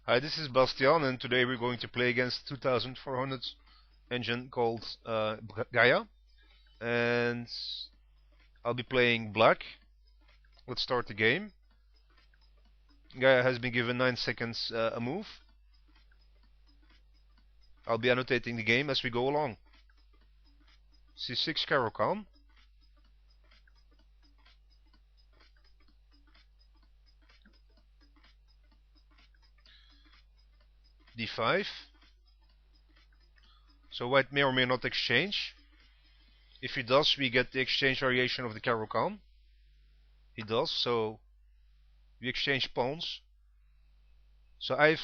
Hi, this is Bastiaan, and today we're going to play against 2400 engine called Gaia, and I'll be playing black. Let's start the game. Gaia has been given 9 seconds a move. I'll be annotating the game as we go along. C6 Caro Kann. D5. So white may or may not exchange. If he does, we get the exchange variation of the Caro Kann. He does, so we exchange pawns. So I've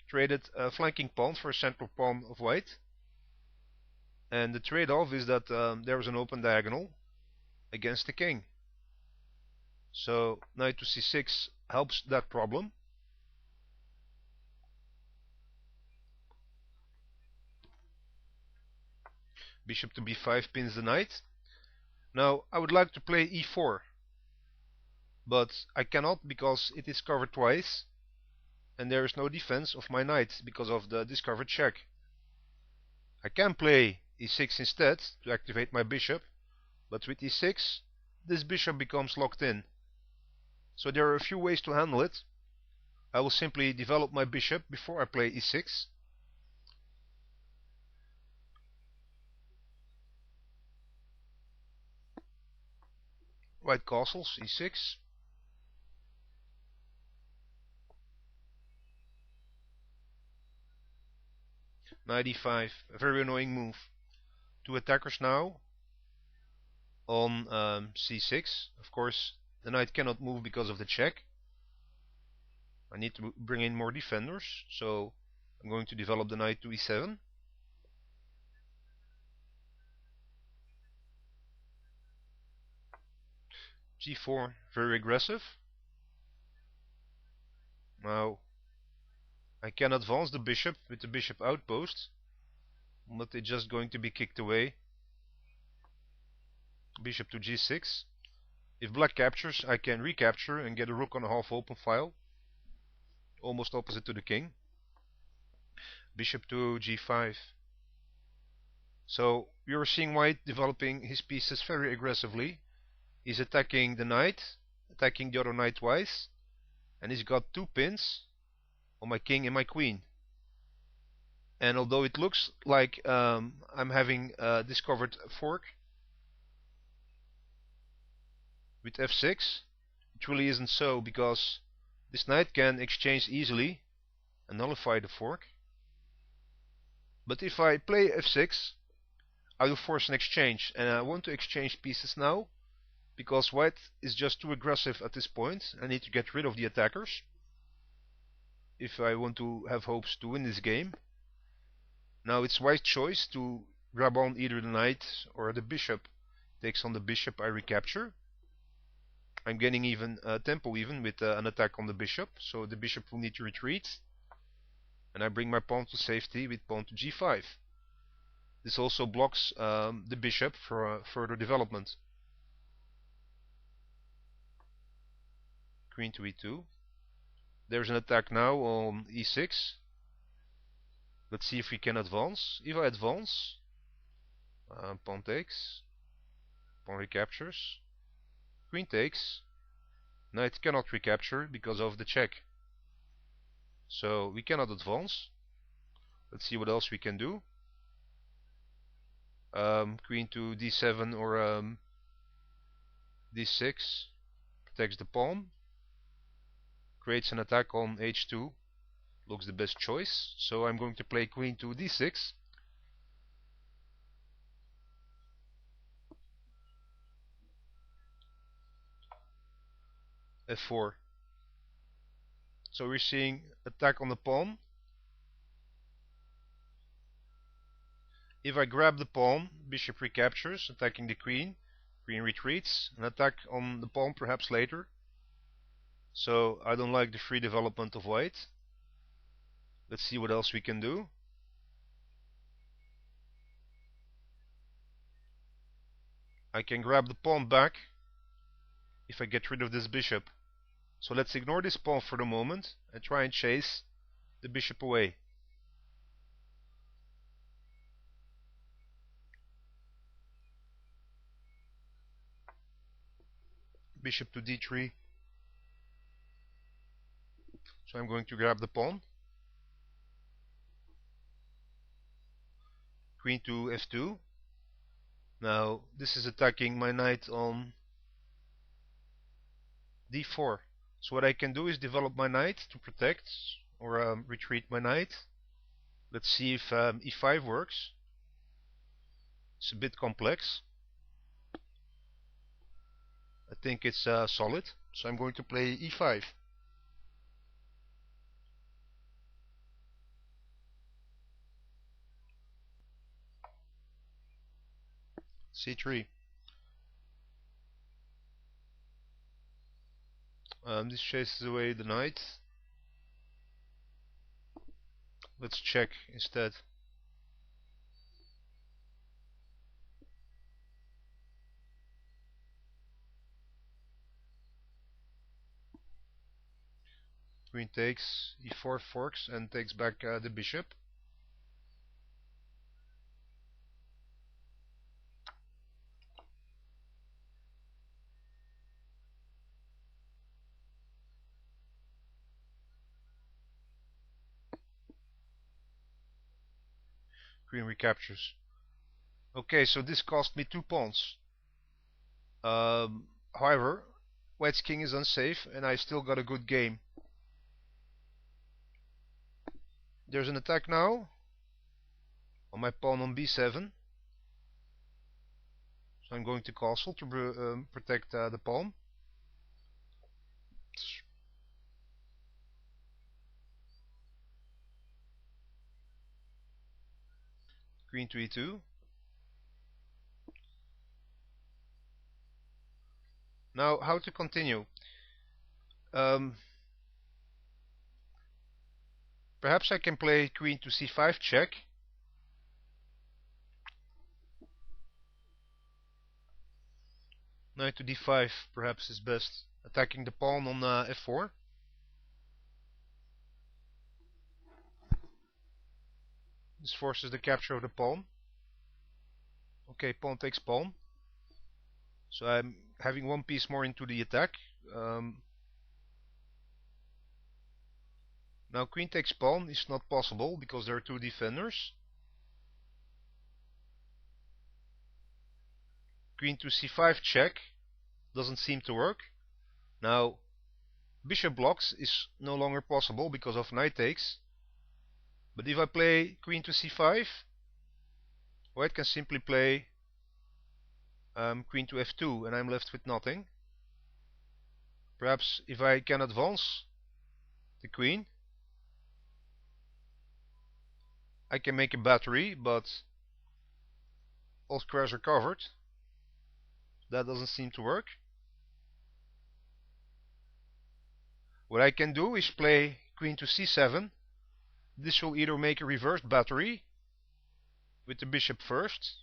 traded a flanking pawn for a central pawn of white. And the trade-off is that there is an open diagonal against the king. So knight to c6 helps that problem. Bishop to b5 pins the knight. Now I would like to play e4, but I cannot because it is covered twice and there is no defense of my knight because of the discovered check. I can play e6 instead to activate my bishop, but with e6 this bishop becomes locked in. So there are a few ways to handle it. I will simply develop my bishop before I play e6. White castles, e6. Knight e5, a very annoying move. Two attackers now on c6. Of course, the knight cannot move because of the check. I need to bring in more defenders, so I'm going to develop the knight to e7. g4, very aggressive. Now I can advance the bishop with the bishop outpost, but it's just going to be kicked away. Bishop to g6. If black captures, I can recapture and get a rook on a half open file, almost opposite to the king. Bishop to g5. So we are seeing white developing his pieces very aggressively. He's attacking the knight, attacking the other knight twice, and he's got two pins on my king and my queen. And although it looks like I'm having discovered a fork with f6, it really isn't so, because this knight can exchange easily and nullify the fork. But if I play f6, I will force an exchange, and I want to exchange pieces now because white is just too aggressive at this point. I need to get rid of the attackers if I want to have hopes to win this game. Now it's white's choice to grab on either the knight or the bishop. Takes on the bishop, I recapture. I'm gaining even tempo even with an attack on the bishop, so the bishop will need to retreat. And I bring my pawn to safety with pawn to g5. This also blocks the bishop for further development. Queen to e2. There's an attack now on e6. Let's see if we can advance. If I advance, pawn takes, pawn recaptures, queen takes, knight cannot recapture because of the check. So we cannot advance. Let's see what else we can do. Queen to d7 or d6 protects the pawn. Creates an attack on h2. Looks the best choice. So I'm going to play queen to d6. f4. So we're seeing attack on the pawn. If I grab the pawn, bishop recaptures, attacking the queen. Queen retreats, an attack on the pawn perhaps later. So I don't like the free development of white. Let's see what else we can do. I can grab the pawn back if I get rid of this bishop. So let's ignore this pawn for the moment and try and chase the bishop away. Bishop to d3. So I'm going to grab the pawn. Queen to f2. Now this is attacking my knight on d4. So what I can do is develop my knight to protect or retreat my knight. Let's see if e5 works. It's a bit complex. I think it's solid, so I'm going to play e5. c3. This chases away the knight. Let's check instead. Queen takes, e4 forks and takes back the bishop. Queen recaptures. Okay, so this cost me 2 pawns. However, White's king is unsafe and I still got a good game. There's an attack now on my pawn on b7. So I'm going to castle to protect the pawn. Queen to e2. Now, how to continue? Perhaps I can play queen to c5 check. Knight to d5 perhaps is best. Attacking the pawn on f4. This forces the capture of the pawn. Okay, pawn takes pawn. So I'm having one piece more into the attack. Now queen takes pawn is not possible because there are two defenders. Queen to c5 check doesn't seem to work. Now bishop blocks is no longer possible because of knight takes. But if I play queen to c5, White can simply play queen to f2 and I'm left with nothing. Perhaps if I can advance the queen, I can make a battery, but all squares are covered. That doesn't seem to work. What I can do is play queen to c7. This will either make a reversed battery with the bishop first.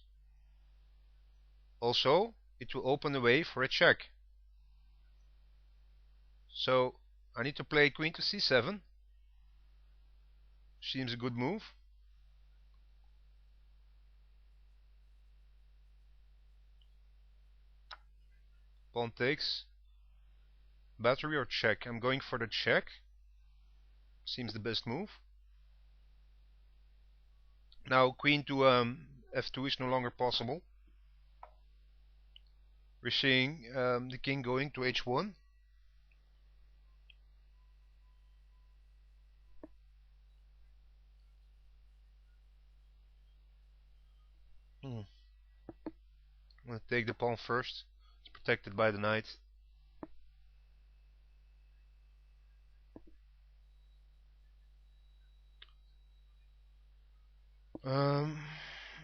Also, it will open the way for a check. So I need to play queen to c7. Seems a good move. Pawn takes. Battery or check? I'm going for the check. Seems the best move. Now queen to f2 is no longer possible. We're seeing the king going to h1. I'm going to take the pawn first. It's protected by the knight.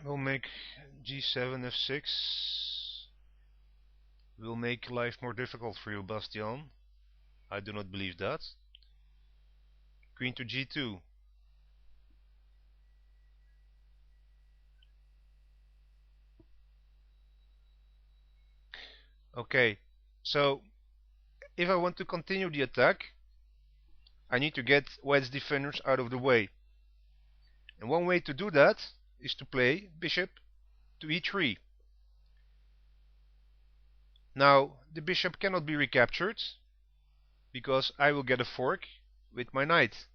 We'll make g7, f6. Will make life more difficult for you, Bastiaan. I do not believe that. Queen to g2. Okay, so if I want to continue the attack, I need to get white's defenders out of the way. And one way to do that is to play bishop to e3. Now the bishop cannot be recaptured because I will get a fork with my knight.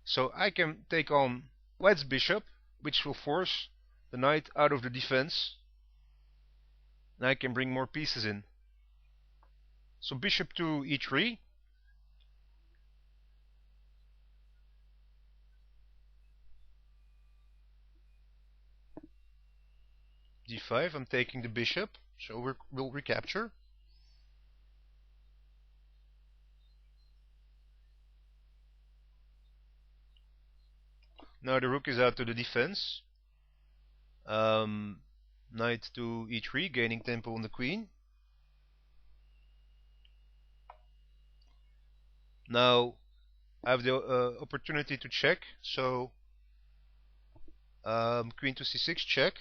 So I can take on white's bishop, which will force the knight out of the defense, and I can bring more pieces in. So bishop to e3. d5, I'm taking the bishop, so we'll recapture. Now the rook is out to the defense. Knight to e3, gaining tempo on the queen. Now I have the opportunity to check, so queen to c6, check.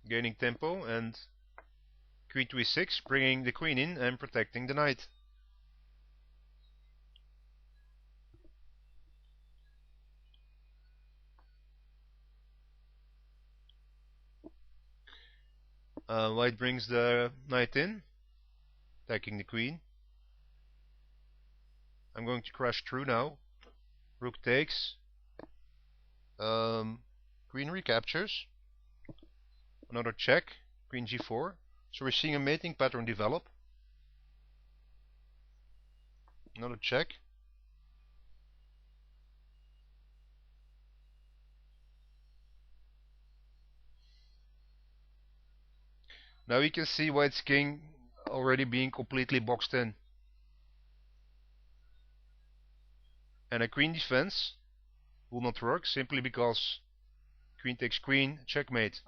Gaining tempo, and queen to e6, bringing the queen in and protecting the knight. White brings the knight in, attacking the queen. I'm going to crash through now. Rook takes. Queen recaptures. Another check. Queen g4. So we're seeing a mating pattern develop. Another check. Now we can see white's king already being completely boxed in. And a queen defense will not work simply because queen takes queen, checkmate.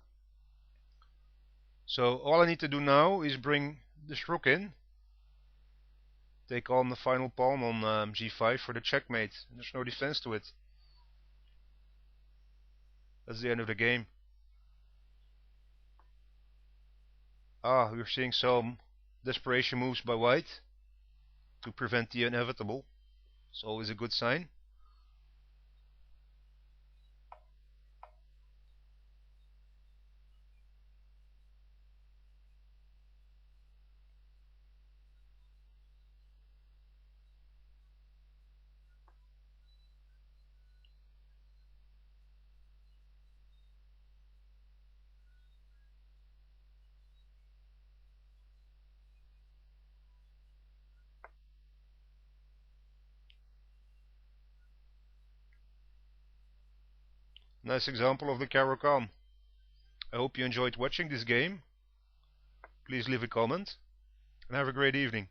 So all I need to do now is bring this rook in, take on the final pawn on g5 for the checkmate. There's no defense to it. That's the end of the game. We're seeing some desperation moves by white to prevent the inevitable. It's always a good sign. Nice example of the Caro Kann. I hope you enjoyed watching this game. Please leave a comment and have a great evening.